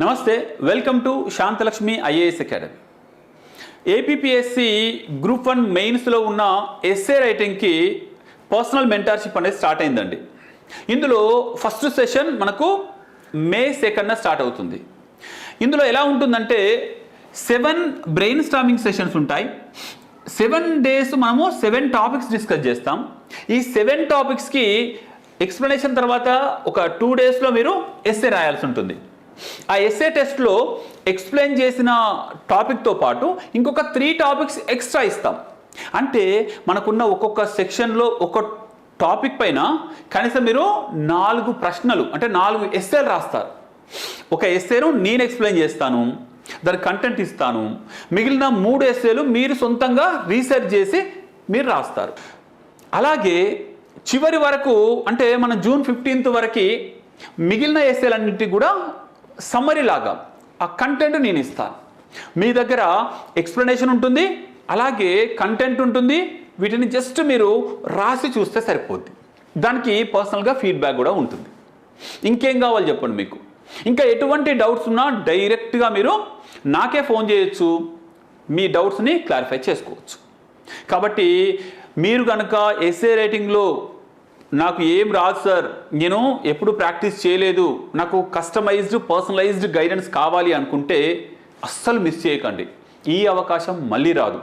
నమస్తే, welcome to Shantalakshmi IAS academy. APPSC group 1 మెయిన్స్లో ఉన్న ఎస్ఏ రైటింగ్కి పర్సనల్ మెంటార్షిప్ అనేది స్టార్ట్ అయిందండి. ఇందులో ఫస్ట్ సెషన్ మనకు మే 2న స్టార్ట్ అవుతుంది. ఇందులో ఎలా ఉంటుందంటే 7 బ్రెయిన్ స్టార్మింగ్ సెషన్స్ ఉంటాయి. 7 days మనము 7 టాపిక్స్ డిస్కస్ చేస్తాం. ఈ 7 టాపిక్స్కి ఎక్స్ప్లెనేషన్ తర్వాత ఒక 2 daysలో మీరు ఎస్ఏ రాయాల్సి ఉంటుంది. ఆ ఎస్ఏ టెస్ట్లో ఎక్స్ప్లెయిన్ చేసిన టాపిక్తో పాటు ఇంకొక 3 టాపిక్స్ ఎక్స్ట్రా ఇస్తాం. అంటే మనకున్న ఒక్కొక్క సెక్షన్లో ఒక టాపిక్ పైన కనీసం మీరు 4 ప్రశ్నలు అంటే 4 ఎస్ఏలు రాస్తారు. ఒక ఎస్ఏను నేను ఎక్స్ప్లెయిన్ చేస్తాను, దాని కంటెంట్ ఇస్తాను. మిగిలిన 3 ఎస్ఏలు మీరు సొంతంగా రీసెర్చ్ చేసి మీరు రాస్తారు. అలాగే చివరి వరకు అంటే మన జూన్ 15th వరకు మిగిలిన ఎస్ఏలన్నింటినీ కూడా సమ్మరీ లాగా ఆ కంటెంట్ నేను ఇస్తాను. మీ దగ్గర ఎక్స్ప్లెనేషన్ ఉంటుంది, అలాగే కంటెంట్ ఉంటుంది. వీటిని జస్ట్ మీరు రాసి చూస్తే సరిపోద్ది. దానికి పర్సనల్గా ఫీడ్బ్యాక్ కూడా ఉంటుంది. ఇంకేం కావాలి చెప్పండి మీకు. ఇంకా ఎటువంటి డౌట్స్ ఉన్నా డైరెక్ట్గా మీరు నాకే ఫోన్ చేయొచ్చు, మీ డౌట్స్ని క్లారిఫై చేసుకోవచ్చు. కాబట్టి మీరు కనుక ఎస్ఏ రైటింగ్లో నాకు ఏం రాదు సార్, నేను ఎప్పుడు ప్రాక్టీస్ చేయలేదు, నాకు కస్టమైజ్డ్ పర్సనలైజ్డ్ గైడెన్స్ కావాలి అనుకుంటే అస్సలు మిస్ చేయకండి. ఈ అవకాశం మళ్ళీ రాదు.